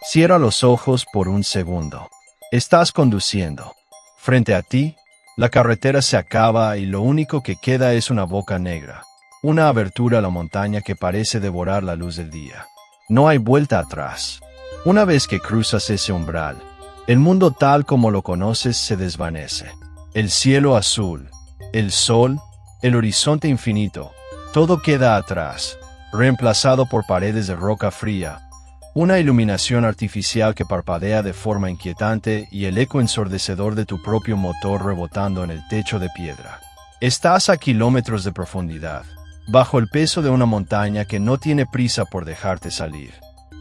Cierra los ojos por un segundo. Estás conduciendo. Frente a ti, la carretera se acaba y lo único que queda es una boca negra. Una abertura a la montaña que parece devorar la luz del día. No hay vuelta atrás. Una vez que cruzas ese umbral, el mundo tal como lo conoces se desvanece. El cielo azul, el sol, el horizonte infinito, todo queda atrás, reemplazado por paredes de roca fría, una iluminación artificial que parpadea de forma inquietante y el eco ensordecedor de tu propio motor rebotando en el techo de piedra. Estás a kilómetros de profundidad, bajo el peso de una montaña que no tiene prisa por dejarte salir.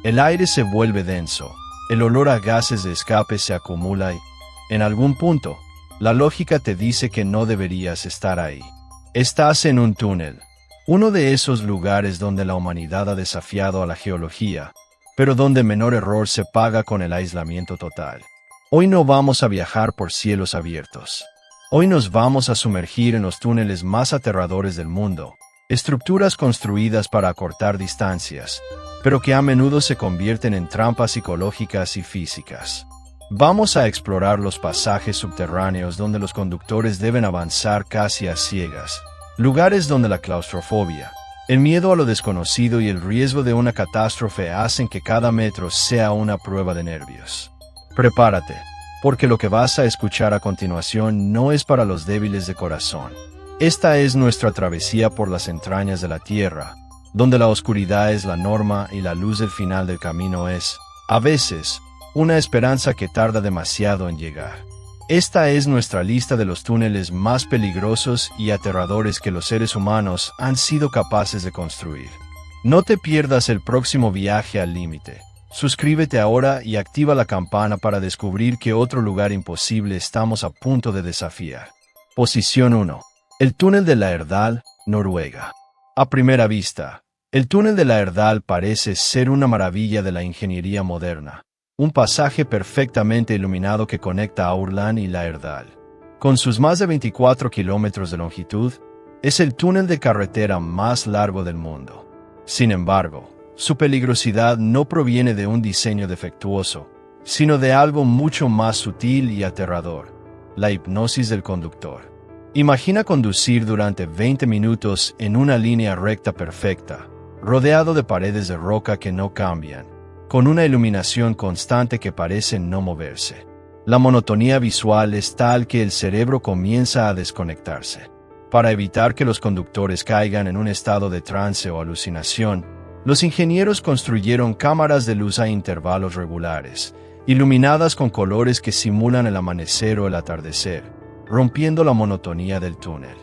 El aire se vuelve denso, el olor a gases de escape se acumula y, en algún punto, la lógica te dice que no deberías estar ahí. Estás en un túnel, uno de esos lugares donde la humanidad ha desafiado a la geología, pero donde menor error se paga con el aislamiento total. Hoy no vamos a viajar por cielos abiertos. Hoy nos vamos a sumergir en los túneles más aterradores del mundo, estructuras construidas para acortar distancias, pero que a menudo se convierten en trampas psicológicas y físicas. Vamos a explorar los pasajes subterráneos donde los conductores deben avanzar casi a ciegas, lugares donde la claustrofobia, el miedo a lo desconocido y el riesgo de una catástrofe hacen que cada metro sea una prueba de nervios. Prepárate, porque lo que vas a escuchar a continuación no es para los débiles de corazón. Esta es nuestra travesía por las entrañas de la Tierra, donde la oscuridad es la norma y la luz del final del camino es, a veces, una esperanza que tarda demasiado en llegar. Esta es nuestra lista de los túneles más peligrosos y aterradores que los seres humanos han sido capaces de construir. No te pierdas el próximo viaje al límite. Suscríbete ahora y activa la campana para descubrir qué otro lugar imposible estamos a punto de desafiar. Posición 1. El túnel de la Erdal, Noruega. A primera vista, el túnel de la Erdal parece ser una maravilla de la ingeniería moderna. Un pasaje perfectamente iluminado que conecta Aurland y la Erdal. Con sus más de 24 kilómetros de longitud, es el túnel de carretera más largo del mundo. Sin embargo, su peligrosidad no proviene de un diseño defectuoso, sino de algo mucho más sutil y aterrador: la hipnosis del conductor. Imagina conducir durante 20 minutos en una línea recta perfecta, rodeado de paredes de roca que no cambian, con una iluminación constante que parece no moverse. La monotonía visual es tal que el cerebro comienza a desconectarse. Para evitar que los conductores caigan en un estado de trance o alucinación, los ingenieros construyeron cámaras de luz a intervalos regulares, iluminadas con colores que simulan el amanecer o el atardecer, rompiendo la monotonía del túnel.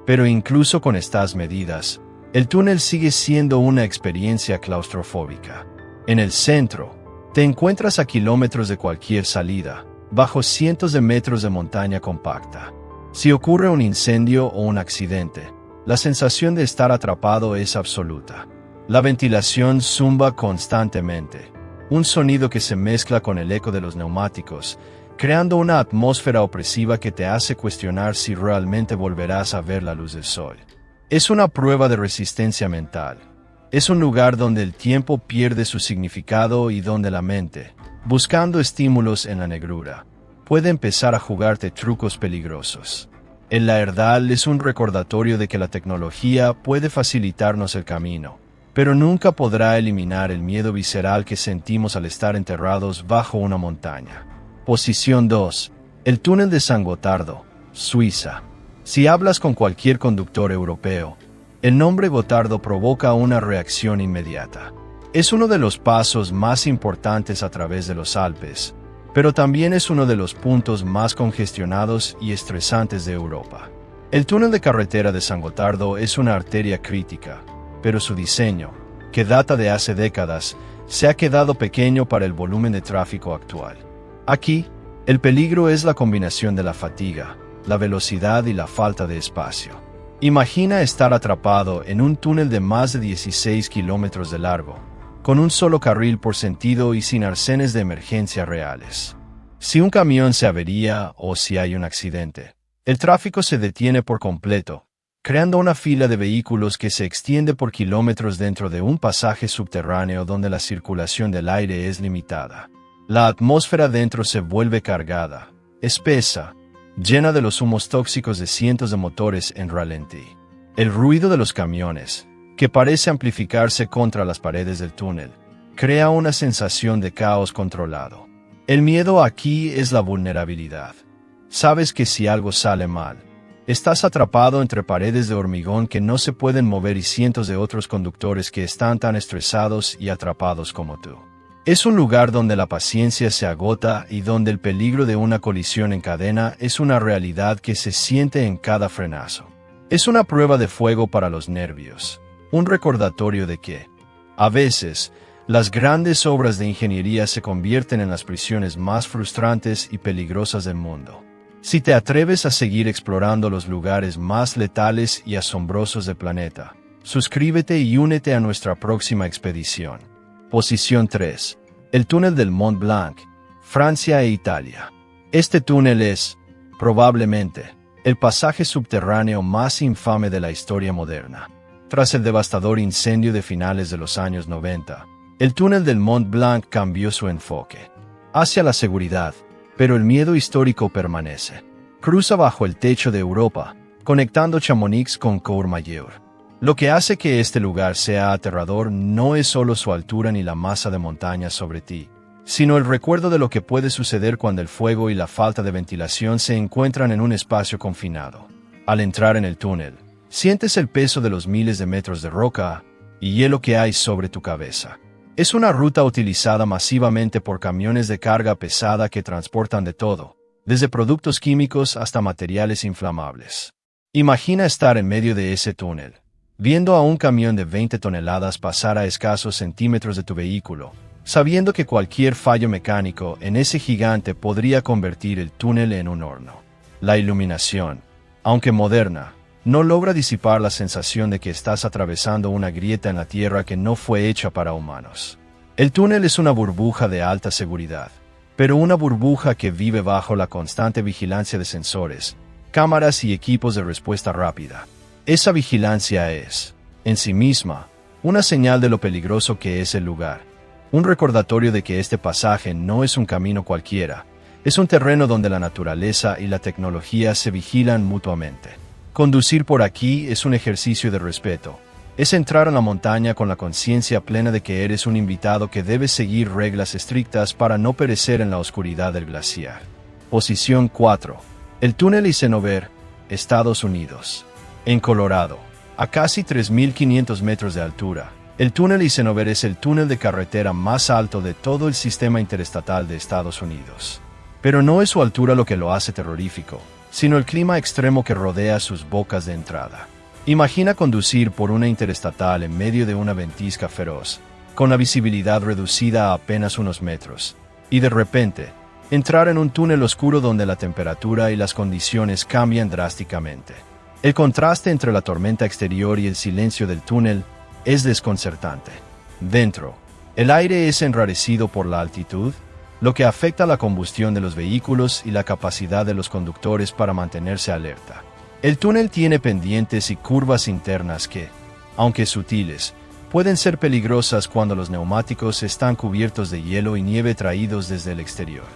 Pero incluso con estas medidas, el túnel sigue siendo una experiencia claustrofóbica. En el centro, te encuentras a kilómetros de cualquier salida, bajo cientos de metros de montaña compacta. Si ocurre un incendio o un accidente, la sensación de estar atrapado es absoluta. La ventilación zumba constantemente, un sonido que se mezcla con el eco de los neumáticos, creando una atmósfera opresiva que te hace cuestionar si realmente volverás a ver la luz del sol. Es una prueba de resistencia mental. Es un lugar donde el tiempo pierde su significado y donde la mente, buscando estímulos en la negrura, puede empezar a jugarte trucos peligrosos. El Erdal es un recordatorio de que la tecnología puede facilitarnos el camino, pero nunca podrá eliminar el miedo visceral que sentimos al estar enterrados bajo una montaña. Posición 2. El túnel de San Gotardo, Suiza. Si hablas con cualquier conductor europeo, el nombre Gotardo provoca una reacción inmediata. Es uno de los pasos más importantes a través de los Alpes, pero también es uno de los puntos más congestionados y estresantes de Europa. El túnel de carretera de San Gotardo es una arteria crítica, pero su diseño, que data de hace décadas, se ha quedado pequeño para el volumen de tráfico actual. Aquí, el peligro es la combinación de la fatiga, la velocidad y la falta de espacio. Imagina estar atrapado en un túnel de más de 16 kilómetros de largo, con un solo carril por sentido y sin arcenes de emergencia reales. Si un camión se avería o si hay un accidente, el tráfico se detiene por completo, creando una fila de vehículos que se extiende por kilómetros dentro de un pasaje subterráneo donde la circulación del aire es limitada. La atmósfera dentro se vuelve cargada, espesa, llena de los humos tóxicos de cientos de motores en ralentí. El ruido de los camiones, que parece amplificarse contra las paredes del túnel, crea una sensación de caos controlado. El miedo aquí es la vulnerabilidad. Sabes que si algo sale mal, estás atrapado entre paredes de hormigón que no se pueden mover y cientos de otros conductores que están tan estresados y atrapados como tú. Es un lugar donde la paciencia se agota y donde el peligro de una colisión en cadena es una realidad que se siente en cada frenazo. Es una prueba de fuego para los nervios, un recordatorio de que, a veces, las grandes obras de ingeniería se convierten en las prisiones más frustrantes y peligrosas del mundo. Si te atreves a seguir explorando los lugares más letales y asombrosos del planeta, suscríbete y únete a nuestra próxima expedición. Posición 3. El túnel del Mont Blanc, Francia e Italia. Este túnel es, probablemente, el pasaje subterráneo más infame de la historia moderna. Tras el devastador incendio de finales de los años 90, el túnel del Mont Blanc cambió su enfoque hacia la seguridad, pero el miedo histórico permanece. Cruza bajo el techo de Europa, conectando Chamonix con Courmayeur. Lo que hace que este lugar sea aterrador no es solo su altura ni la masa de montañas sobre ti, sino el recuerdo de lo que puede suceder cuando el fuego y la falta de ventilación se encuentran en un espacio confinado. Al entrar en el túnel, sientes el peso de los miles de metros de roca y hielo que hay sobre tu cabeza. Es una ruta utilizada masivamente por camiones de carga pesada que transportan de todo, desde productos químicos hasta materiales inflamables. Imagina estar en medio de ese túnel, viendo a un camión de 20 toneladas pasar a escasos centímetros de tu vehículo, sabiendo que cualquier fallo mecánico en ese gigante podría convertir el túnel en un horno. La iluminación, aunque moderna, no logra disipar la sensación de que estás atravesando una grieta en la tierra que no fue hecha para humanos. El túnel es una burbuja de alta seguridad, pero una burbuja que vive bajo la constante vigilancia de sensores, cámaras y equipos de respuesta rápida. Esa vigilancia es, en sí misma, una señal de lo peligroso que es el lugar, un recordatorio de que este pasaje no es un camino cualquiera, es un terreno donde la naturaleza y la tecnología se vigilan mutuamente. Conducir por aquí es un ejercicio de respeto, es entrar a la montaña con la conciencia plena de que eres un invitado que debe seguir reglas estrictas para no perecer en la oscuridad del glaciar. Posición 4. El túnel Eisenhower, Estados Unidos. En Colorado, a casi 3.500 metros de altura, el túnel Eisenhower es el túnel de carretera más alto de todo el sistema interestatal de Estados Unidos. Pero no es su altura lo que lo hace terrorífico, sino el clima extremo que rodea sus bocas de entrada. Imagina conducir por una interestatal en medio de una ventisca feroz, con la visibilidad reducida a apenas unos metros, y de repente, entrar en un túnel oscuro donde la temperatura y las condiciones cambian drásticamente. El contraste entre la tormenta exterior y el silencio del túnel es desconcertante. Dentro, el aire es enrarecido por la altitud, lo que afecta la combustión de los vehículos y la capacidad de los conductores para mantenerse alerta. El túnel tiene pendientes y curvas internas que, aunque sutiles, pueden ser peligrosas cuando los neumáticos están cubiertos de hielo y nieve traídos desde el exterior.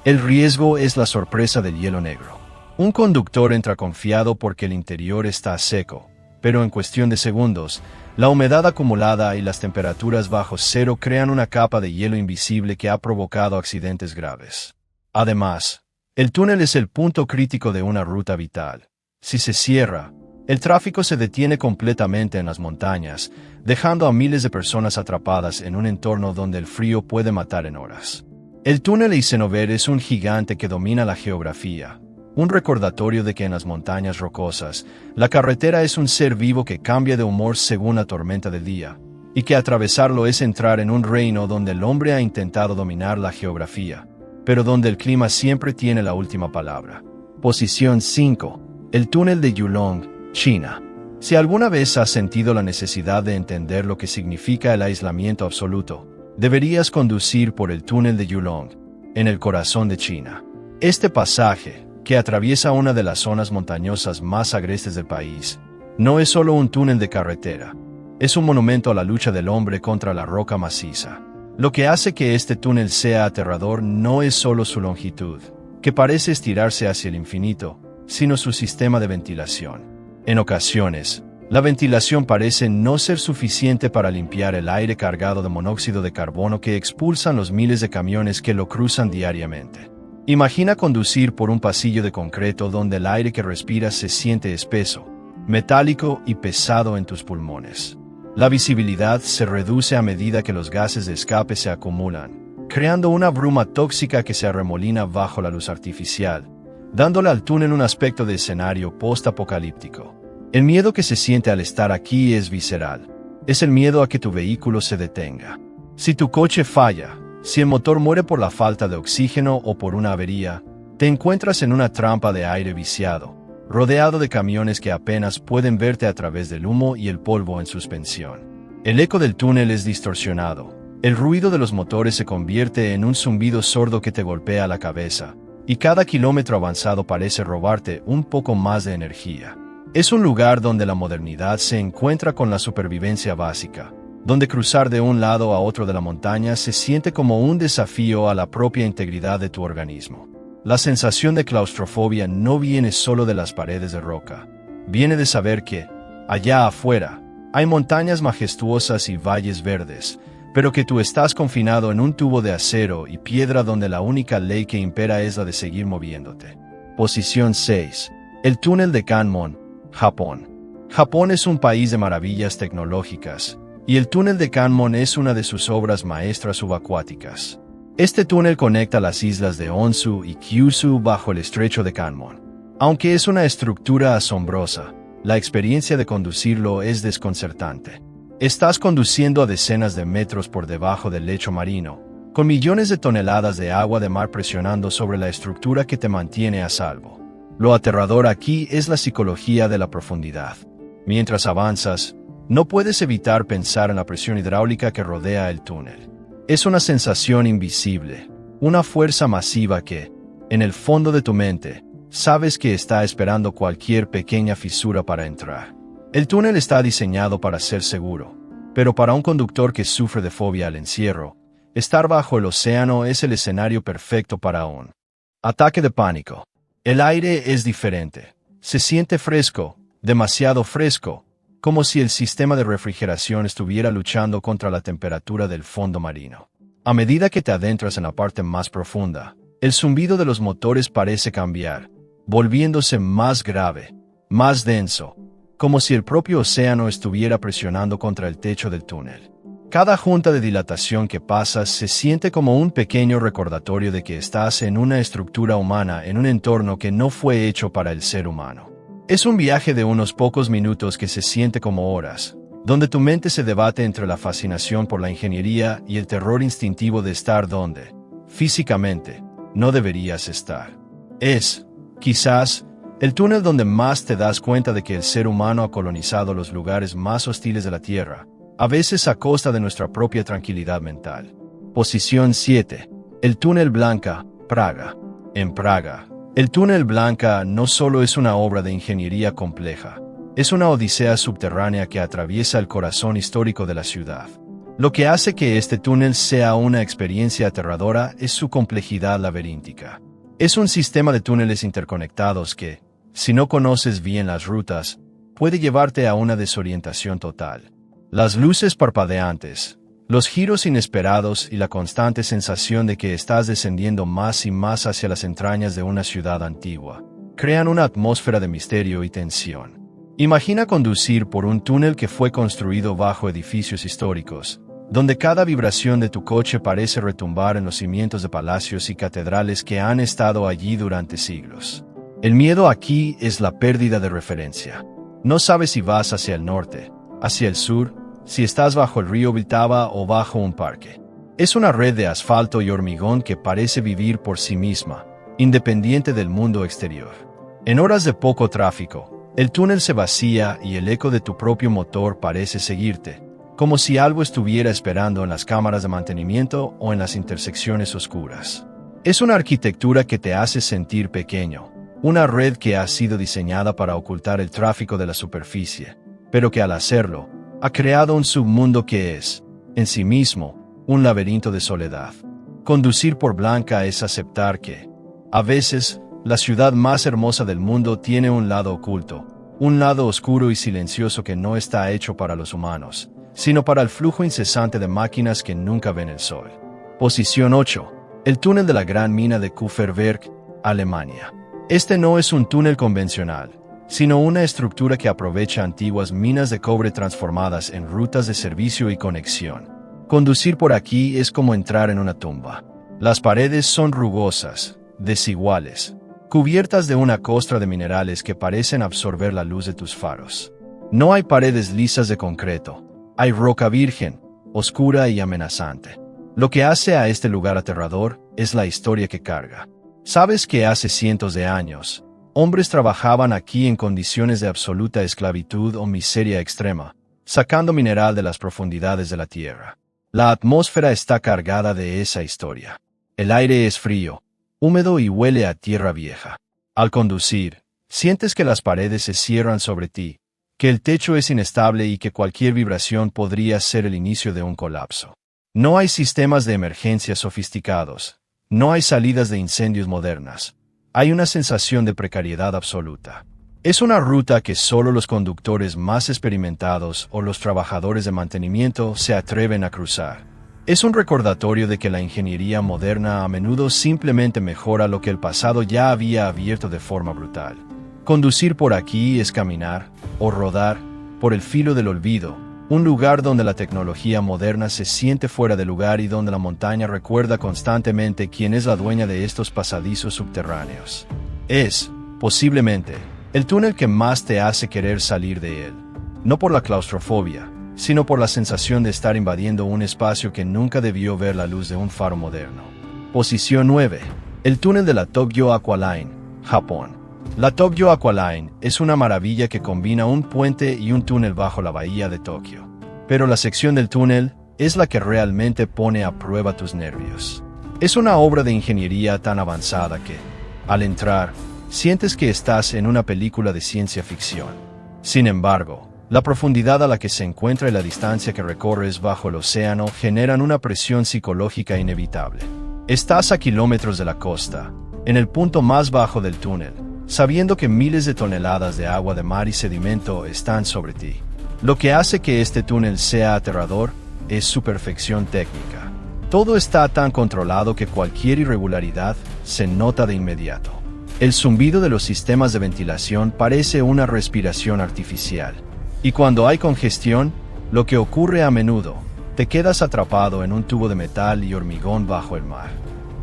El riesgo es la sorpresa del hielo negro. Un conductor entra confiado porque el interior está seco, pero en cuestión de segundos, la humedad acumulada y las temperaturas bajo cero crean una capa de hielo invisible que ha provocado accidentes graves. Además, el túnel es el punto crítico de una ruta vital. Si se cierra, el tráfico se detiene completamente en las montañas, dejando a miles de personas atrapadas en un entorno donde el frío puede matar en horas. El túnel Eisenhower es un gigante que domina la geografía, un recordatorio de que en las montañas rocosas, la carretera es un ser vivo que cambia de humor según la tormenta del día, y que atravesarlo es entrar en un reino donde el hombre ha intentado dominar la geografía, pero donde el clima siempre tiene la última palabra. Posición 5. El túnel de Yulong, China. Si alguna vez has sentido la necesidad de entender lo que significa el aislamiento absoluto, deberías conducir por el túnel de Yulong, en el corazón de China. Este pasaje, que atraviesa una de las zonas montañosas más agrestes del país, no es solo un túnel de carretera. Es un monumento a la lucha del hombre contra la roca maciza. Lo que hace que este túnel sea aterrador no es solo su longitud, que parece estirarse hacia el infinito, sino su sistema de ventilación. En ocasiones, la ventilación parece no ser suficiente para limpiar el aire cargado de monóxido de carbono que expulsan los miles de camiones que lo cruzan diariamente. Imagina conducir por un pasillo de concreto donde el aire que respiras se siente espeso, metálico y pesado en tus pulmones. La visibilidad se reduce a medida que los gases de escape se acumulan, creando una bruma tóxica que se arremolina bajo la luz artificial, dándole al túnel un aspecto de escenario post-apocalíptico. El miedo que se siente al estar aquí es visceral. Es el miedo a que tu vehículo se detenga. Si tu coche falla, si el motor muere por la falta de oxígeno o por una avería, te encuentras en una trampa de aire viciado, rodeado de camiones que apenas pueden verte a través del humo y el polvo en suspensión. El eco del túnel es distorsionado. El ruido de los motores se convierte en un zumbido sordo que te golpea la cabeza, y cada kilómetro avanzado parece robarte un poco más de energía. Es un lugar donde la modernidad se encuentra con la supervivencia básica, donde cruzar de un lado a otro de la montaña se siente como un desafío a la propia integridad de tu organismo. La sensación de claustrofobia no viene solo de las paredes de roca. Viene de saber que, allá afuera, hay montañas majestuosas y valles verdes, pero que tú estás confinado en un tubo de acero y piedra donde la única ley que impera es la de seguir moviéndote. Posición 6. El túnel de Kanmon, Japón. Japón es un país de maravillas tecnológicas, y el túnel de Kanmon es una de sus obras maestras subacuáticas. Este túnel conecta las islas de Honshu y Kyushu bajo el estrecho de Kanmon. Aunque es una estructura asombrosa, la experiencia de conducirlo es desconcertante. Estás conduciendo a decenas de metros por debajo del lecho marino, con millones de toneladas de agua de mar presionando sobre la estructura que te mantiene a salvo. Lo aterrador aquí es la psicología de la profundidad. Mientras avanzas, no puedes evitar pensar en la presión hidráulica que rodea el túnel. Es una sensación invisible, una fuerza masiva que, en el fondo de tu mente, sabes que está esperando cualquier pequeña fisura para entrar. El túnel está diseñado para ser seguro, pero para un conductor que sufre de fobia al encierro, estar bajo el océano es el escenario perfecto para un ataque de pánico. El aire es diferente. Se siente fresco, demasiado fresco, como si el sistema de refrigeración estuviera luchando contra la temperatura del fondo marino. A medida que te adentras en la parte más profunda, el zumbido de los motores parece cambiar, volviéndose más grave, más denso, como si el propio océano estuviera presionando contra el techo del túnel. Cada junta de dilatación que pasas se siente como un pequeño recordatorio de que estás en una estructura humana en un entorno que no fue hecho para el ser humano. Es un viaje de unos pocos minutos que se siente como horas, donde tu mente se debate entre la fascinación por la ingeniería y el terror instintivo de estar donde, físicamente, no deberías estar. Es, quizás, el túnel donde más te das cuenta de que el ser humano ha colonizado los lugares más hostiles de la Tierra, a veces a costa de nuestra propia tranquilidad mental. Posición 7. El túnel Blanka, Praga. En Praga, el túnel Blanka no solo es una obra de ingeniería compleja, es una odisea subterránea que atraviesa el corazón histórico de la ciudad. Lo que hace que este túnel sea una experiencia aterradora es su complejidad laberíntica. Es un sistema de túneles interconectados que, si no conoces bien las rutas, puede llevarte a una desorientación total. Las luces parpadeantes, los giros inesperados y la constante sensación de que estás descendiendo más y más hacia las entrañas de una ciudad antigua, crean una atmósfera de misterio y tensión. Imagina conducir por un túnel que fue construido bajo edificios históricos, donde cada vibración de tu coche parece retumbar en los cimientos de palacios y catedrales que han estado allí durante siglos. El miedo aquí es la pérdida de referencia. No sabes si vas hacia el norte, hacia el sur, si estás bajo el río Vltava o bajo un parque. Es una red de asfalto y hormigón que parece vivir por sí misma, independiente del mundo exterior. En horas de poco tráfico, el túnel se vacía y el eco de tu propio motor parece seguirte, como si algo estuviera esperando en las cámaras de mantenimiento o en las intersecciones oscuras. Es una arquitectura que te hace sentir pequeño, Una red que ha sido diseñada para ocultar el tráfico de la superficie, pero que al hacerlo, ha creado un submundo que es, en sí mismo, un laberinto de soledad. Conducir por Blanca es aceptar que, a veces, la ciudad más hermosa del mundo tiene un lado oculto, un lado oscuro y silencioso que no está hecho para los humanos, sino para el flujo incesante de máquinas que nunca ven el sol. Posición 8. El túnel de la gran mina de Kupferberg, Alemania. Este no es un túnel convencional, sino una estructura que aprovecha antiguas minas de cobre transformadas en rutas de servicio y conexión. Conducir por aquí es como entrar en una tumba. Las paredes son rugosas, desiguales, cubiertas de una costra de minerales que parecen absorber la luz de tus faros. No hay paredes lisas de concreto, hay roca virgen, oscura y amenazante. Lo que hace a este lugar aterrador es la historia que carga. ¿Sabes que hace cientos de años, hombres trabajaban aquí en condiciones de absoluta esclavitud o miseria extrema, sacando mineral de las profundidades de la tierra? La atmósfera está cargada de esa historia. El aire es frío, húmedo y huele a tierra vieja. Al conducir, sientes que las paredes se cierran sobre ti, que el techo es inestable y que cualquier vibración podría ser el inicio de un colapso. No hay sistemas de emergencia sofisticados, no hay salidas de incendios modernas. Hay una sensación de precariedad absoluta. Es una ruta que solo los conductores más experimentados o los trabajadores de mantenimiento se atreven a cruzar. Es un recordatorio de que la ingeniería moderna a menudo simplemente mejora lo que el pasado ya había abierto de forma brutal. Conducir por aquí es caminar, o rodar, por el filo del olvido, un lugar donde la tecnología moderna se siente fuera de lugar y donde la montaña recuerda constantemente quién es la dueña de estos pasadizos subterráneos. Es, posiblemente, el túnel que más te hace querer salir de él. No por la claustrofobia, sino por la sensación de estar invadiendo un espacio que nunca debió ver la luz de un faro moderno. Posición 9. El túnel de la Tokyo Aqualine, Japón. La Tokyo Aqualine es una maravilla que combina un puente y un túnel bajo la bahía de Tokio. Pero la sección del túnel es la que realmente pone a prueba tus nervios. Es una obra de ingeniería tan avanzada que, al entrar, sientes que estás en una película de ciencia ficción. Sin embargo, la profundidad a la que se encuentra y la distancia que recorres bajo el océano generan una presión psicológica inevitable. Estás a kilómetros de la costa, en el punto más bajo del túnel, sabiendo que miles de toneladas de agua de mar y sedimento están sobre ti. Lo que hace que este túnel sea aterrador es su perfección técnica. Todo está tan controlado que cualquier irregularidad se nota de inmediato. El zumbido de los sistemas de ventilación parece una respiración artificial. Y cuando hay congestión, lo que ocurre a menudo, te quedas atrapado en un tubo de metal y hormigón bajo el mar.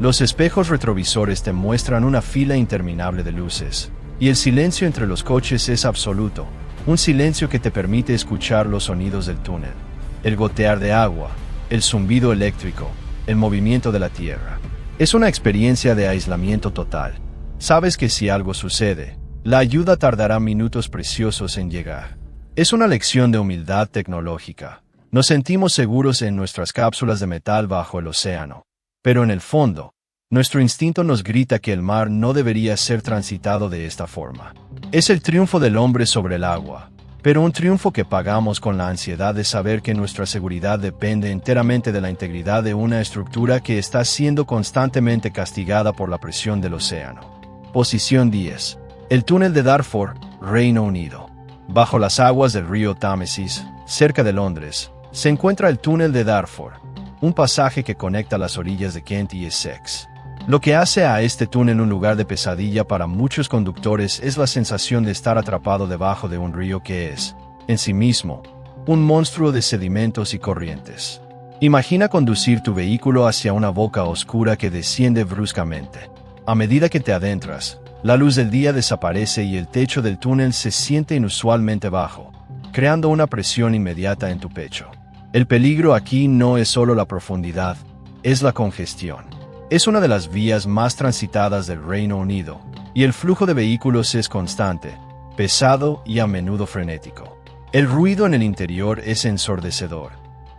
Los espejos retrovisores te muestran una fila interminable de luces, y el silencio entre los coches es absoluto, un silencio que te permite escuchar los sonidos del túnel, el gotear de agua, el zumbido eléctrico, el movimiento de la tierra. Es una experiencia de aislamiento total. Sabes que si algo sucede, la ayuda tardará minutos preciosos en llegar. Es una lección de humildad tecnológica. Nos sentimos seguros en nuestras cápsulas de metal bajo el océano. Pero en el fondo, nuestro instinto nos grita que el mar no debería ser transitado de esta forma. Es el triunfo del hombre sobre el agua, pero un triunfo que pagamos con la ansiedad de saber que nuestra seguridad depende enteramente de la integridad de una estructura que está siendo constantemente castigada por la presión del océano. Posición 10. El túnel de Dartford, Reino Unido. Bajo las aguas del río Támesis, cerca de Londres, se encuentra el túnel de Dartford, un pasaje que conecta las orillas de Kent y Essex. Lo que hace a este túnel un lugar de pesadilla para muchos conductores es la sensación de estar atrapado debajo de un río que es, en sí mismo, un monstruo de sedimentos y corrientes. Imagina conducir tu vehículo hacia una boca oscura que desciende bruscamente. A medida que te adentras, la luz del día desaparece y el techo del túnel se siente inusualmente bajo, creando una presión inmediata en tu pecho. El peligro aquí no es solo la profundidad, es la congestión. Es una de las vías más transitadas del Reino Unido, y el flujo de vehículos es constante, pesado y a menudo frenético. El ruido en el interior es ensordecedor.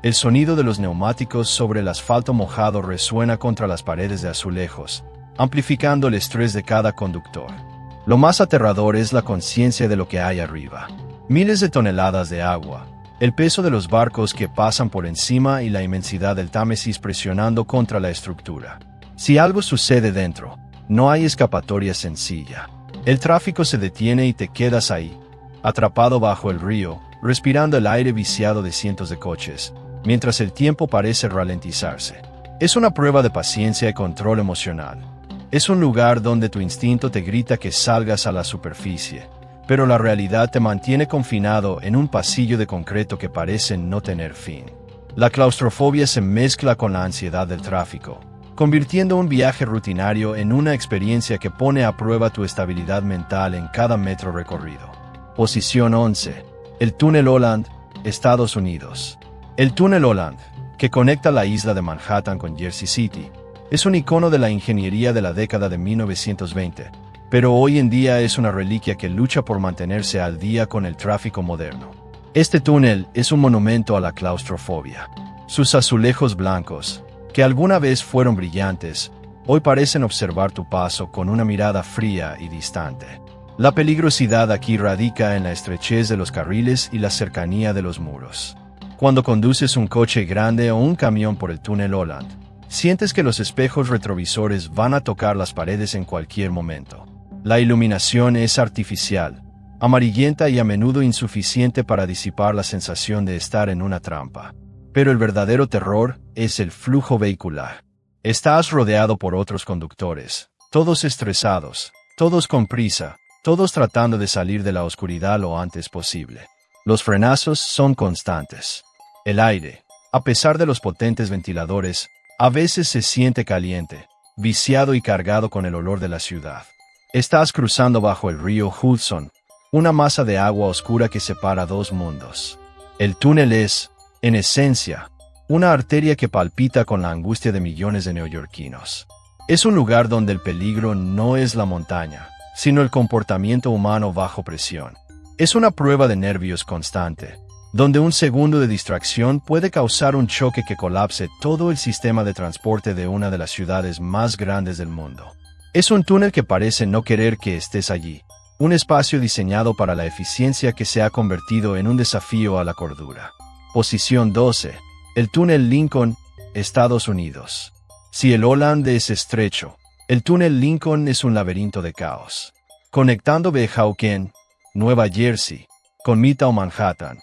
El sonido de los neumáticos sobre el asfalto mojado resuena contra las paredes de azulejos, amplificando el estrés de cada conductor. Lo más aterrador es la conciencia de lo que hay arriba. Miles de toneladas de agua, el peso de los barcos que pasan por encima y la inmensidad del Támesis presionando contra la estructura. Si algo sucede dentro, no hay escapatoria sencilla. El tráfico se detiene y te quedas ahí, atrapado bajo el río, respirando el aire viciado de cientos de coches, mientras el tiempo parece ralentizarse. Es una prueba de paciencia y control emocional. Es un lugar donde tu instinto te grita que salgas a la superficie, pero la realidad te mantiene confinado en un pasillo de concreto que parece no tener fin. La claustrofobia se mezcla con la ansiedad del tráfico, convirtiendo un viaje rutinario en una experiencia que pone a prueba tu estabilidad mental en cada metro recorrido. Posición 11. El Túnel Holland, Estados Unidos. El Túnel Holland, que conecta la isla de Manhattan con Jersey City, es un icono de la ingeniería de la década de 1920, pero hoy en día es una reliquia que lucha por mantenerse al día con el tráfico moderno. Este túnel es un monumento a la claustrofobia. Sus azulejos blancos, que alguna vez fueron brillantes, hoy parecen observar tu paso con una mirada fría y distante. La peligrosidad aquí radica en la estrechez de los carriles y la cercanía de los muros. Cuando conduces un coche grande o un camión por el Túnel Holland, sientes que los espejos retrovisores van a tocar las paredes en cualquier momento. La iluminación es artificial, amarillenta y a menudo insuficiente para disipar la sensación de estar en una trampa. Pero el verdadero terror es el flujo vehicular. Estás rodeado por otros conductores, todos estresados, todos con prisa, todos tratando de salir de la oscuridad lo antes posible. Los frenazos son constantes. El aire, a pesar de los potentes ventiladores, a veces se siente caliente, viciado y cargado con el olor de la ciudad. Estás cruzando bajo el río Hudson, una masa de agua oscura que separa dos mundos. El túnel es, en esencia, una arteria que palpita con la angustia de millones de neoyorquinos. Es un lugar donde el peligro no es la montaña, sino el comportamiento humano bajo presión. Es una prueba de nervios constante, donde un segundo de distracción puede causar un choque que colapse todo el sistema de transporte de una de las ciudades más grandes del mundo. Es un túnel que parece no querer que estés allí, un espacio diseñado para la eficiencia que se ha convertido en un desafío a la cordura. Posición 12. El Túnel Lincoln, Estados Unidos. Si el Holland es estrecho, el Túnel Lincoln es un laberinto de caos. Conectando Weehawken, Nueva Jersey, con Midtown Manhattan,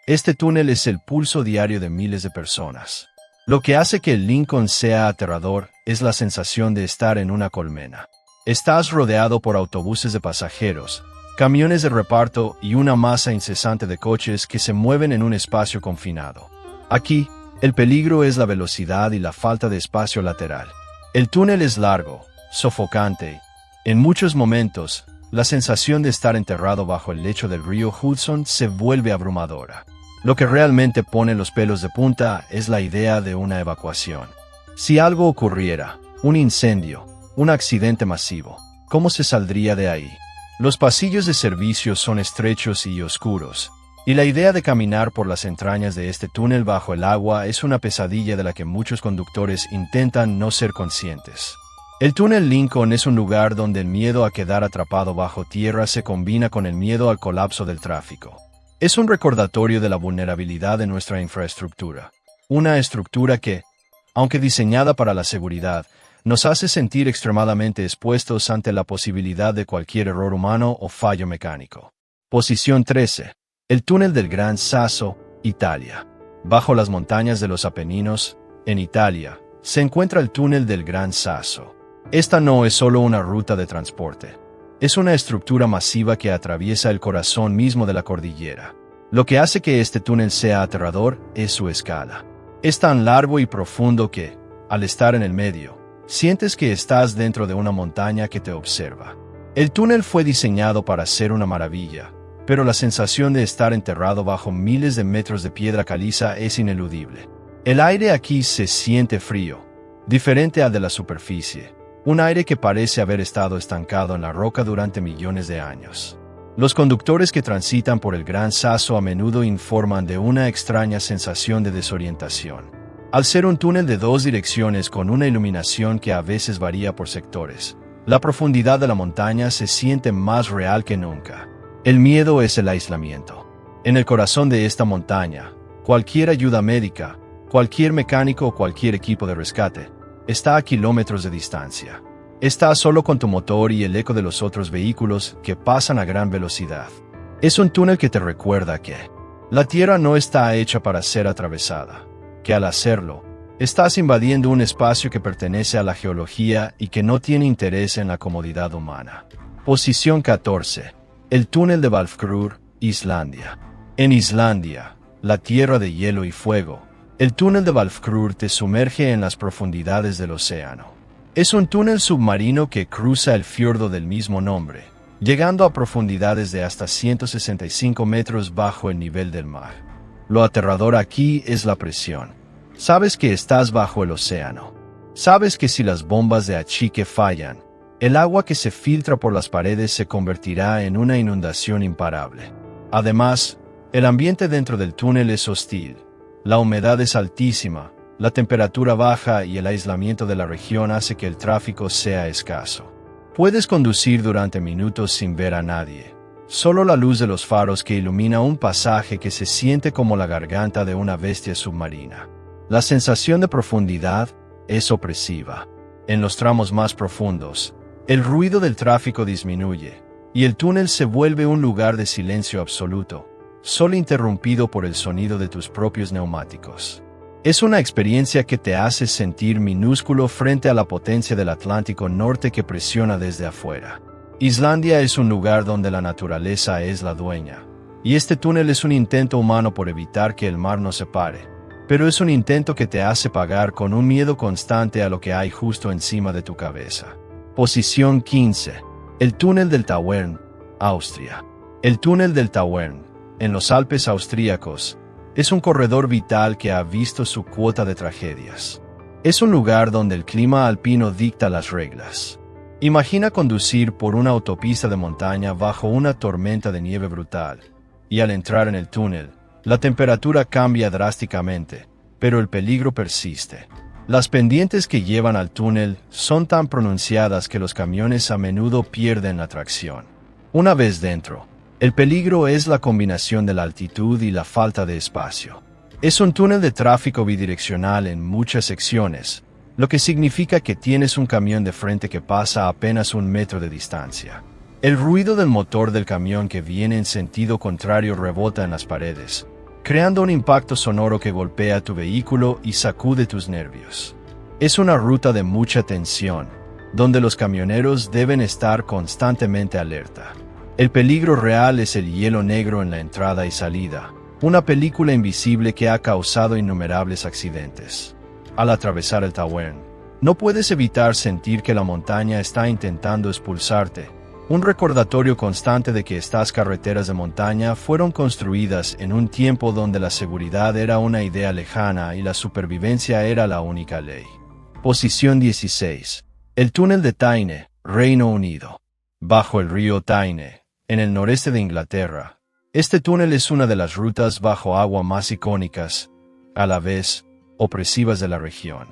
este túnel es el pulso diario de miles de personas. Lo que hace que el Lincoln sea aterrador es la sensación de estar en una colmena. Estás rodeado por autobuses de pasajeros, camiones de reparto y una masa incesante de coches que se mueven en un espacio confinado. Aquí, el peligro es la velocidad y la falta de espacio lateral. El túnel es largo, sofocante. En muchos momentos, la sensación de estar enterrado bajo el lecho del río Hudson se vuelve abrumadora. Lo que realmente pone los pelos de punta es la idea de una evacuación. Si algo ocurriera, un incendio, un accidente masivo, ¿cómo se saldría de ahí? Los pasillos de servicio son estrechos y oscuros, y la idea de caminar por las entrañas de este túnel bajo el agua es una pesadilla de la que muchos conductores intentan no ser conscientes. El túnel Lincoln es un lugar donde el miedo a quedar atrapado bajo tierra se combina con el miedo al colapso del tráfico. Es un recordatorio de la vulnerabilidad de nuestra infraestructura. Una estructura que, aunque diseñada para la seguridad, nos hace sentir extremadamente expuestos ante la posibilidad de cualquier error humano o fallo mecánico. Posición 13. El túnel del Gran Sasso, Italia. Bajo las montañas de los Apeninos, en Italia, se encuentra el túnel del Gran Sasso. Esta no es solo una ruta de transporte. Es una estructura masiva que atraviesa el corazón mismo de la cordillera. Lo que hace que este túnel sea aterrador es su escala. Es tan largo y profundo que, al estar en el medio, sientes que estás dentro de una montaña que te observa. El túnel fue diseñado para ser una maravilla, pero la sensación de estar enterrado bajo miles de metros de piedra caliza es ineludible. El aire aquí se siente frío, diferente al de la superficie. Un aire que parece haber estado estancado en la roca durante millones de años. Los conductores que transitan por el Gran Sasso a menudo informan de una extraña sensación de desorientación. Al ser un túnel de dos direcciones con una iluminación que a veces varía por sectores, La profundidad de la montaña se siente más real que nunca. El miedo es el aislamiento. En el corazón de esta montaña, cualquier ayuda médica, cualquier mecánico o cualquier equipo de rescate, está a kilómetros de distancia. Estás solo con tu motor y el eco de los otros vehículos que pasan a gran velocidad. Es un túnel que te recuerda que la Tierra no está hecha para ser atravesada, que al hacerlo, estás invadiendo un espacio que pertenece a la geología y que no tiene interés en la comodidad humana. Posición 14. El túnel de Valfkrur, Islandia. En Islandia, la tierra de hielo y fuego, el túnel de Valfkrur te sumerge en las profundidades del océano. Es un túnel submarino que cruza el fiordo del mismo nombre, llegando a profundidades de hasta 165 metros bajo el nivel del mar. Lo aterrador aquí es la presión. Sabes que estás bajo el océano. Sabes que si las bombas de achique fallan, el agua que se filtra por las paredes se convertirá en una inundación imparable. Además, el ambiente dentro del túnel es hostil. La humedad es altísima, la temperatura baja y el aislamiento de la región hace que el tráfico sea escaso. Puedes conducir durante minutos sin ver a nadie. Solo la luz de los faros que ilumina un pasaje que se siente como la garganta de una bestia submarina. La sensación de profundidad es opresiva. En los tramos más profundos, el ruido del tráfico disminuye, y el túnel se vuelve un lugar de silencio absoluto, solo interrumpido por el sonido de tus propios neumáticos. Es una experiencia que te hace sentir minúsculo frente a la potencia del Atlántico Norte que presiona desde afuera. Islandia es un lugar donde la naturaleza es la dueña, y este túnel es un intento humano por evitar que el mar nos separe, pero es un intento que te hace pagar con un miedo constante a lo que hay justo encima de tu cabeza. Posición 15. El túnel del Tauern, Austria. El túnel del Tauern, en los Alpes austríacos, es un corredor vital que ha visto su cuota de tragedias. Es un lugar donde el clima alpino dicta las reglas. Imagina conducir por una autopista de montaña bajo una tormenta de nieve brutal, y al entrar en el túnel, la temperatura cambia drásticamente, pero el peligro persiste. Las pendientes que llevan al túnel son tan pronunciadas que los camiones a menudo pierden la tracción. Una vez dentro, el peligro es la combinación de la altitud y la falta de espacio. Es un túnel de tráfico bidireccional en muchas secciones, lo que significa que tienes un camión de frente que pasa a apenas 1 metro de distancia. El ruido del motor del camión que viene en sentido contrario rebota en las paredes, creando un impacto sonoro que golpea tu vehículo y sacude tus nervios. Es una ruta de mucha tensión, donde los camioneros deben estar constantemente alerta. El peligro real es el hielo negro en la entrada y salida, una película invisible que ha causado innumerables accidentes. Al atravesar el Tauern, no puedes evitar sentir que la montaña está intentando expulsarte, un recordatorio constante de que estas carreteras de montaña fueron construidas en un tiempo donde la seguridad era una idea lejana y la supervivencia era la única ley. Posición 16. El túnel de Tyne, Reino Unido. Bajo el río Tyne, en el noreste de Inglaterra, este túnel es una de las rutas bajo agua más icónicas, a la vez, opresivas de la región.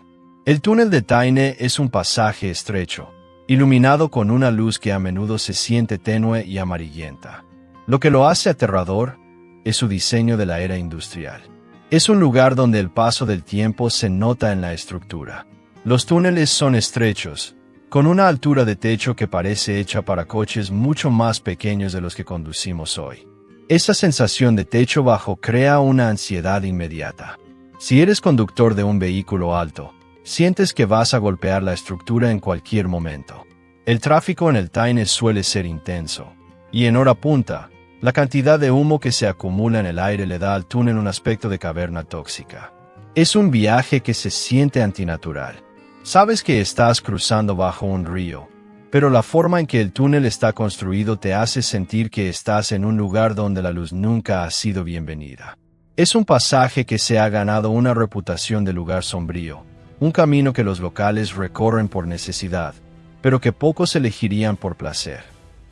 El túnel de Tyne es un pasaje estrecho, iluminado con una luz que a menudo se siente tenue y amarillenta. Lo que lo hace aterrador es su diseño de la era industrial. Es un lugar donde el paso del tiempo se nota en la estructura. Los túneles son estrechos, con una altura de techo que parece hecha para coches mucho más pequeños de los que conducimos hoy. Esa sensación de techo bajo crea una ansiedad inmediata. Si eres conductor de un vehículo alto, sientes que vas a golpear la estructura en cualquier momento. El tráfico en el Tyne suele ser intenso, y en hora punta, la cantidad de humo que se acumula en el aire le da al túnel un aspecto de caverna tóxica. Es un viaje que se siente antinatural. Sabes que estás cruzando bajo un río, pero la forma en que el túnel está construido te hace sentir que estás en un lugar donde la luz nunca ha sido bienvenida. Es un pasaje que se ha ganado una reputación de lugar sombrío, un camino que los locales recorren por necesidad, pero que pocos elegirían por placer.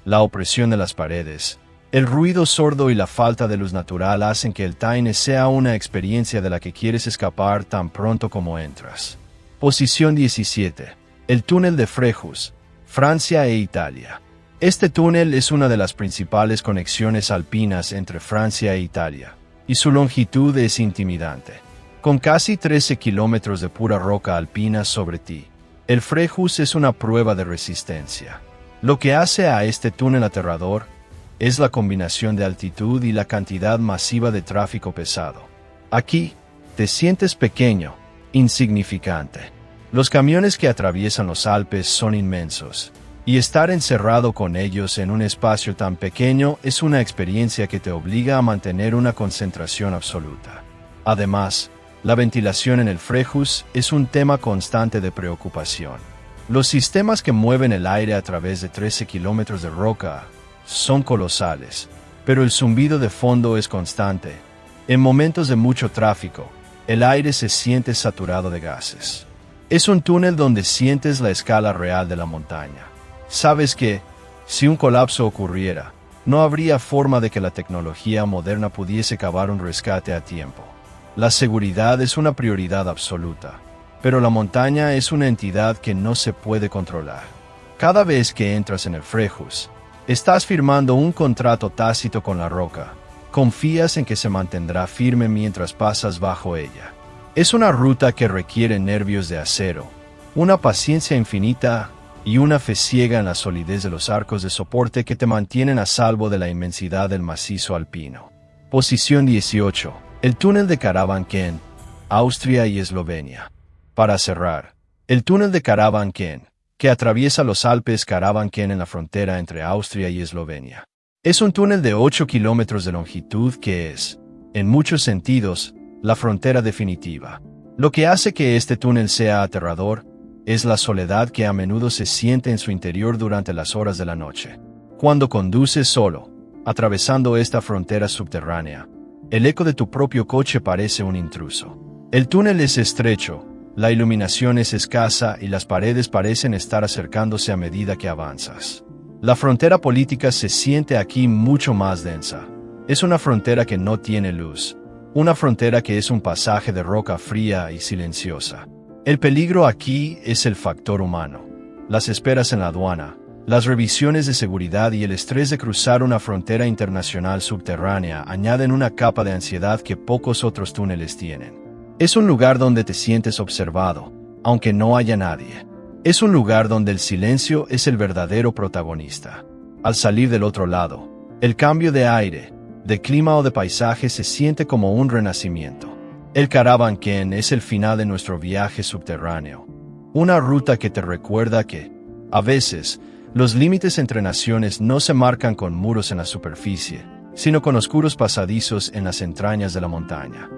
La opresión de las paredes, el ruido sordo y la falta de luz natural hacen que el Tyne sea una experiencia de la que quieres escapar tan pronto como entras. Posición 17. El túnel de Frejus, Francia e Italia. Este túnel es una de las principales conexiones alpinas entre Francia e Italia, y su longitud es intimidante. Con casi 13 kilómetros de pura roca alpina sobre ti, el Frejus es una prueba de resistencia. Lo que hace a este túnel aterrador es la combinación de altitud y la cantidad masiva de tráfico pesado. Aquí, te sientes pequeño, insignificante. Los camiones que atraviesan los Alpes son inmensos, y estar encerrado con ellos en un espacio tan pequeño es una experiencia que te obliga a mantener una concentración absoluta. Además, la ventilación en el Frejus es un tema constante de preocupación. Los sistemas que mueven el aire a través de 13 kilómetros de roca son colosales, pero el zumbido de fondo es constante. En momentos de mucho tráfico, el aire se siente saturado de gases. Es un túnel donde sientes la escala real de la montaña. Sabes que, si un colapso ocurriera, no habría forma de que la tecnología moderna pudiese cavar un rescate a tiempo. La seguridad es una prioridad absoluta, pero la montaña es una entidad que no se puede controlar. Cada vez que entras en el Frejus, estás firmando un contrato tácito con la roca. Confías en que se mantendrá firme mientras pasas bajo ella. Es una ruta que requiere nervios de acero, una paciencia infinita y una fe ciega en la solidez de los arcos de soporte que te mantienen a salvo de la inmensidad del macizo alpino. Posición 18. El túnel de Karavanken, Austria y Eslovenia. Para cerrar, el túnel de Karavanken, que atraviesa los Alpes Karavanken en la frontera entre Austria y Eslovenia. Es un túnel de 8 kilómetros de longitud que es, en muchos sentidos, la frontera definitiva. Lo que hace que este túnel sea aterrador es la soledad que a menudo se siente en su interior durante las horas de la noche. Cuando conduces solo, atravesando esta frontera subterránea, el eco de tu propio coche parece un intruso. El túnel es estrecho, la iluminación es escasa y las paredes parecen estar acercándose a medida que avanzas. La frontera política se siente aquí mucho más densa. Es una frontera que no tiene luz, una frontera que es un pasaje de roca fría y silenciosa. El peligro aquí es el factor humano. Las esperas en la aduana, las revisiones de seguridad y el estrés de cruzar una frontera internacional subterránea añaden una capa de ansiedad que pocos otros túneles tienen. Es un lugar donde te sientes observado, aunque no haya nadie. Es un lugar donde el silencio es el verdadero protagonista. Al salir del otro lado, el cambio de aire, de clima o de paisaje se siente como un renacimiento. El Karavanken es el final de nuestro viaje subterráneo. Una ruta que te recuerda que, a veces, los límites entre naciones no se marcan con muros en la superficie, sino con oscuros pasadizos en las entrañas de la montaña.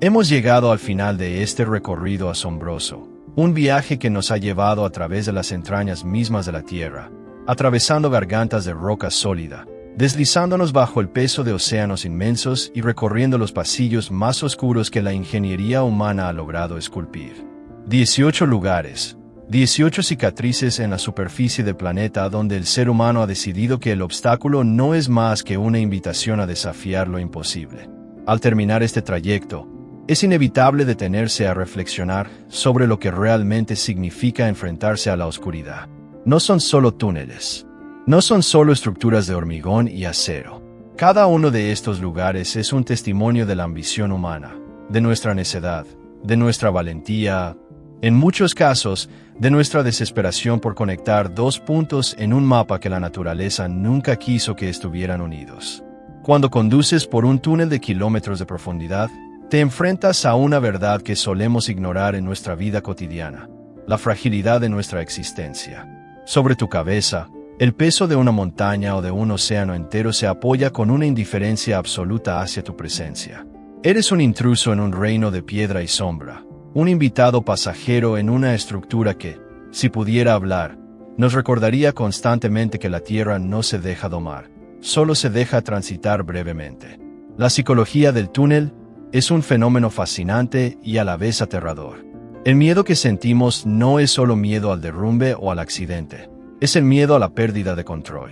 Hemos llegado al final de este recorrido asombroso, un viaje que nos ha llevado a través de las entrañas mismas de la Tierra, atravesando gargantas de roca sólida, deslizándonos bajo el peso de océanos inmensos y recorriendo los pasillos más oscuros que la ingeniería humana ha logrado esculpir. 18 lugares, 18 cicatrices en la superficie del planeta donde el ser humano ha decidido que el obstáculo no es más que una invitación a desafiar lo imposible. Al terminar este trayecto, es inevitable detenerse a reflexionar sobre lo que realmente significa enfrentarse a la oscuridad. No son solo túneles. No son solo estructuras de hormigón y acero. Cada uno de estos lugares es un testimonio de la ambición humana, de nuestra necedad, de nuestra valentía, en muchos casos, de nuestra desesperación por conectar dos puntos en un mapa que la naturaleza nunca quiso que estuvieran unidos. Cuando conduces por un túnel de kilómetros de profundidad, te enfrentas a una verdad que solemos ignorar en nuestra vida cotidiana, la fragilidad de nuestra existencia. Sobre tu cabeza, el peso de una montaña o de un océano entero se apoya con una indiferencia absoluta hacia tu presencia. Eres un intruso en un reino de piedra y sombra, un invitado pasajero en una estructura que, si pudiera hablar, nos recordaría constantemente que la tierra no se deja domar, solo se deja transitar brevemente. La psicología del túnel es un fenómeno fascinante y a la vez aterrador. El miedo que sentimos no es solo miedo al derrumbe o al accidente, es el miedo a la pérdida de control.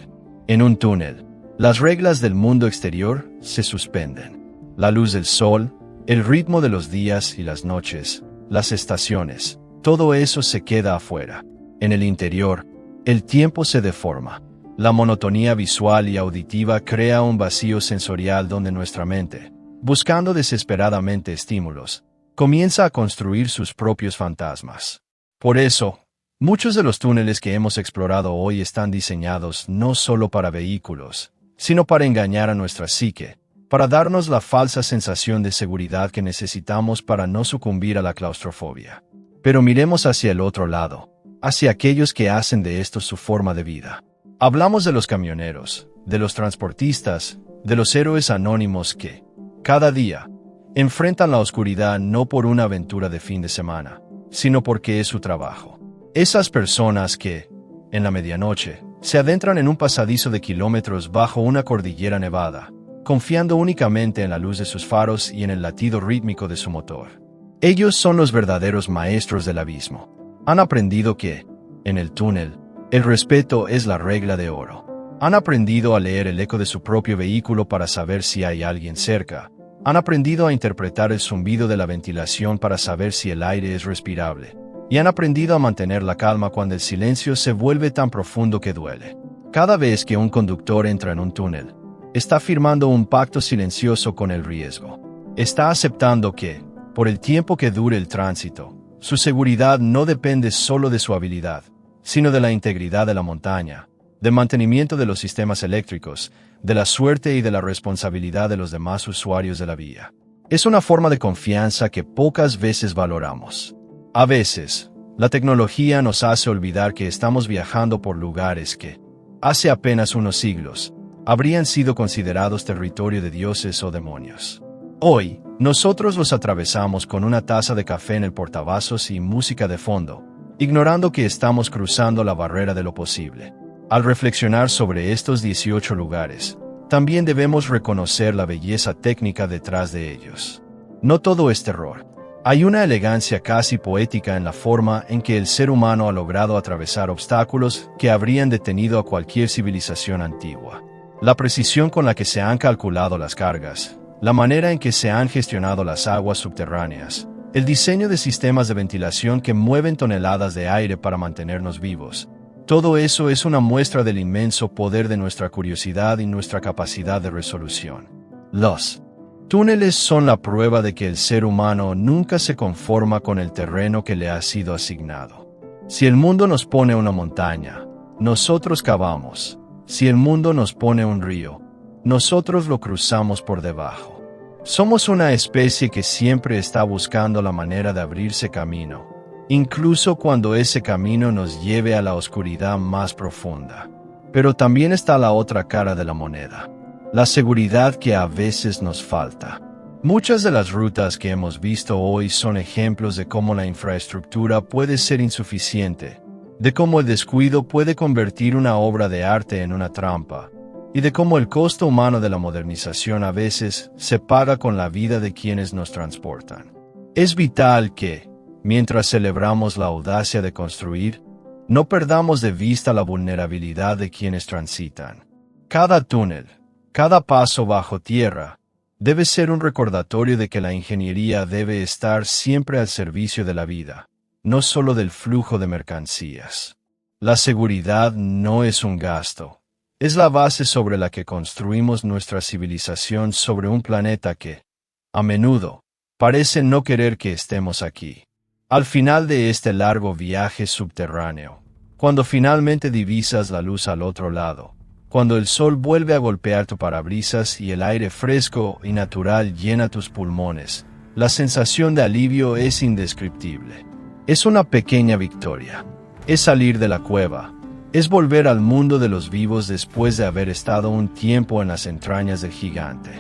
En un túnel, las reglas del mundo exterior se suspenden. La luz del sol, el ritmo de los días y las noches, las estaciones, todo eso se queda afuera. En el interior, el tiempo se deforma. La monotonía visual y auditiva crea un vacío sensorial donde nuestra mente, buscando desesperadamente estímulos, comienza a construir sus propios fantasmas. Por eso, muchos de los túneles que hemos explorado hoy están diseñados no solo para vehículos, sino para engañar a nuestra psique, para darnos la falsa sensación de seguridad que necesitamos para no sucumbir a la claustrofobia. Pero miremos hacia el otro lado, hacia aquellos que hacen de esto su forma de vida. Hablamos de los camioneros, de los transportistas, de los héroes anónimos que, cada día, enfrentan la oscuridad no por una aventura de fin de semana, sino porque es su trabajo. Esas personas que, en la medianoche, se adentran en un pasadizo de kilómetros bajo una cordillera nevada, confiando únicamente en la luz de sus faros y en el latido rítmico de su motor. Ellos son los verdaderos maestros del abismo. Han aprendido que, en el túnel, el respeto es la regla de oro. Han aprendido a leer el eco de su propio vehículo para saber si hay alguien cerca. Han aprendido a interpretar el zumbido de la ventilación para saber si el aire es respirable. Y han aprendido a mantener la calma cuando el silencio se vuelve tan profundo que duele. Cada vez que un conductor entra en un túnel, está firmando un pacto silencioso con el riesgo. Está aceptando que, por el tiempo que dure el tránsito, su seguridad no depende solo de su habilidad, sino de la integridad de la montaña, del mantenimiento de los sistemas eléctricos, de la suerte y de la responsabilidad de los demás usuarios de la vía. Es una forma de confianza que pocas veces valoramos. A veces, la tecnología nos hace olvidar que estamos viajando por lugares que, hace apenas unos siglos, habrían sido considerados territorio de dioses o demonios. Hoy, nosotros los atravesamos con una taza de café en el portavasos y música de fondo, ignorando que estamos cruzando la barrera de lo posible. Al reflexionar sobre estos 18 lugares, también debemos reconocer la belleza técnica detrás de ellos. No todo es terror. Hay una elegancia casi poética en la forma en que el ser humano ha logrado atravesar obstáculos que habrían detenido a cualquier civilización antigua. La precisión con la que se han calculado las cargas, la manera en que se han gestionado las aguas subterráneas, el diseño de sistemas de ventilación que mueven toneladas de aire para mantenernos vivos. Todo eso es una muestra del inmenso poder de nuestra curiosidad y nuestra capacidad de resolución. Los túneles son la prueba de que el ser humano nunca se conforma con el terreno que le ha sido asignado. Si el mundo nos pone una montaña, nosotros cavamos. Si el mundo nos pone un río, nosotros lo cruzamos por debajo. Somos una especie que siempre está buscando la manera de abrirse camino, incluso cuando ese camino nos lleve a la oscuridad más profunda. Pero también está la otra cara de la moneda, la seguridad que a veces nos falta. Muchas de las rutas que hemos visto hoy son ejemplos de cómo la infraestructura puede ser insuficiente, de cómo el descuido puede convertir una obra de arte en una trampa, y de cómo el costo humano de la modernización a veces se paga con la vida de quienes nos transportan. Es vital que, mientras celebramos la audacia de construir, no perdamos de vista la vulnerabilidad de quienes transitan. Cada túnel, cada paso bajo tierra, debe ser un recordatorio de que la ingeniería debe estar siempre al servicio de la vida, no solo del flujo de mercancías. La seguridad no es un gasto. Es la base sobre la que construimos nuestra civilización sobre un planeta que, a menudo, parece no querer que estemos aquí. Al final de este largo viaje subterráneo, cuando finalmente divisas la luz al otro lado, cuando el sol vuelve a golpear tu parabrisas y el aire fresco y natural llena tus pulmones, la sensación de alivio es indescriptible. Es una pequeña victoria. Es salir de la cueva. Es volver al mundo de los vivos después de haber estado un tiempo en las entrañas del gigante.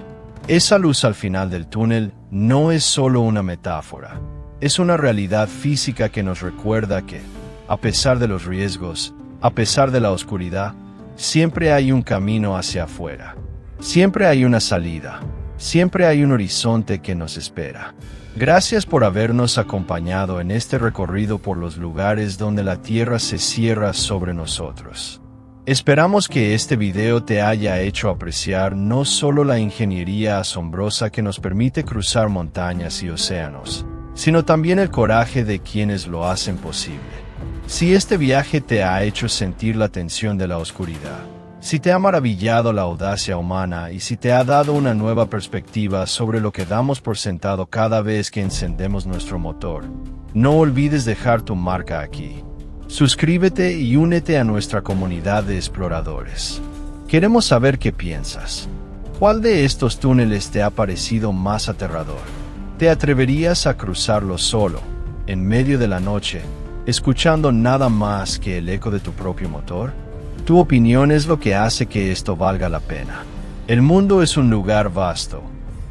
Esa luz al final del túnel no es solo una metáfora. Es una realidad física que nos recuerda que, a pesar de los riesgos, a pesar de la oscuridad, siempre hay un camino hacia afuera. Siempre hay una salida. Siempre hay un horizonte que nos espera. Gracias por habernos acompañado en este recorrido por los lugares donde la tierra se cierra sobre nosotros. Esperamos que este video te haya hecho apreciar no solo la ingeniería asombrosa que nos permite cruzar montañas y océanos, sino también el coraje de quienes lo hacen posible. Si este viaje te ha hecho sentir la tensión de la oscuridad, si te ha maravillado la audacia humana y si te ha dado una nueva perspectiva sobre lo que damos por sentado cada vez que encendemos nuestro motor, no olvides dejar tu marca aquí. Suscríbete y únete a nuestra comunidad de exploradores. Queremos saber qué piensas. ¿Cuál de estos túneles te ha parecido más aterrador? ¿Te atreverías a cruzarlo solo, en medio de la noche, escuchando nada más que el eco de tu propio motor? Tu opinión es lo que hace que esto valga la pena. El mundo es un lugar vasto,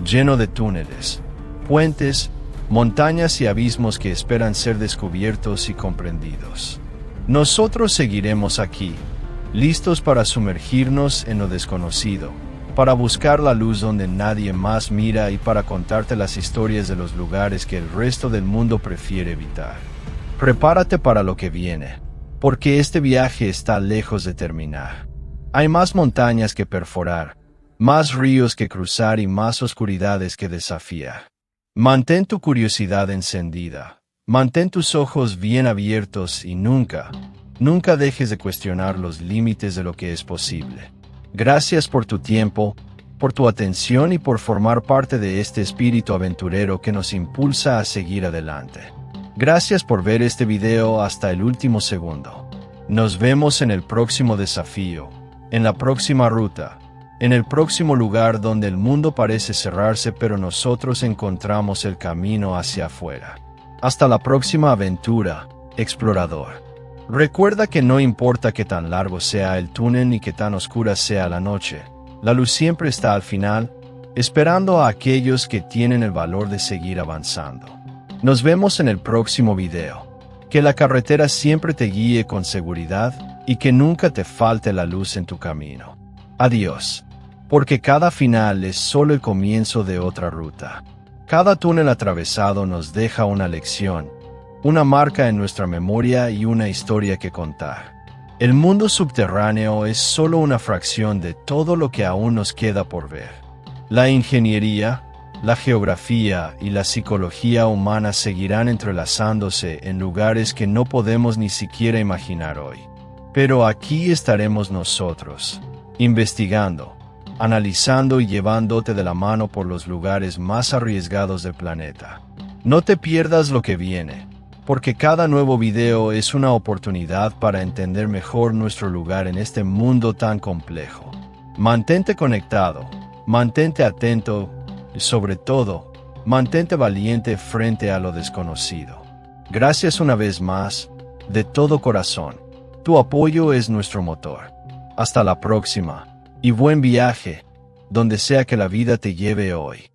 lleno de túneles, puentes, montañas y abismos que esperan ser descubiertos y comprendidos. Nosotros seguiremos aquí, listos para sumergirnos en lo desconocido, para buscar la luz donde nadie más mira y para contarte las historias de los lugares que el resto del mundo prefiere evitar. Prepárate para lo que viene, porque este viaje está lejos de terminar. Hay más montañas que perforar, más ríos que cruzar y más oscuridades que desafiar. Mantén tu curiosidad encendida, mantén tus ojos bien abiertos y nunca dejes de cuestionar los límites de lo que es posible. Gracias por tu tiempo, por tu atención y por formar parte de este espíritu aventurero que nos impulsa a seguir adelante. Gracias por ver este video hasta el último segundo. Nos vemos en el próximo desafío, en la próxima ruta, en el próximo lugar donde el mundo parece cerrarse pero nosotros encontramos el camino hacia afuera. Hasta la próxima aventura, explorador. Recuerda que no importa qué tan largo sea el túnel ni qué tan oscura sea la noche, la luz siempre está al final, esperando a aquellos que tienen el valor de seguir avanzando. Nos vemos en el próximo video. Que la carretera siempre te guíe con seguridad y que nunca te falte la luz en tu camino. Adiós. Porque cada final es solo el comienzo de otra ruta. Cada túnel atravesado nos deja una lección, una marca en nuestra memoria y una historia que contar. El mundo subterráneo es solo una fracción de todo lo que aún nos queda por ver. La ingeniería, la geografía y la psicología humana seguirán entrelazándose en lugares que no podemos ni siquiera imaginar hoy. Pero aquí estaremos nosotros, investigando, analizando y llevándote de la mano por los lugares más arriesgados del planeta. No te pierdas lo que viene, porque cada nuevo video es una oportunidad para entender mejor nuestro lugar en este mundo tan complejo. Mantente conectado, mantente atento y sobre todo, mantente valiente frente a lo desconocido. Gracias una vez más, de todo corazón. Tu apoyo es nuestro motor. Hasta la próxima, y buen viaje, donde sea que la vida te lleve hoy.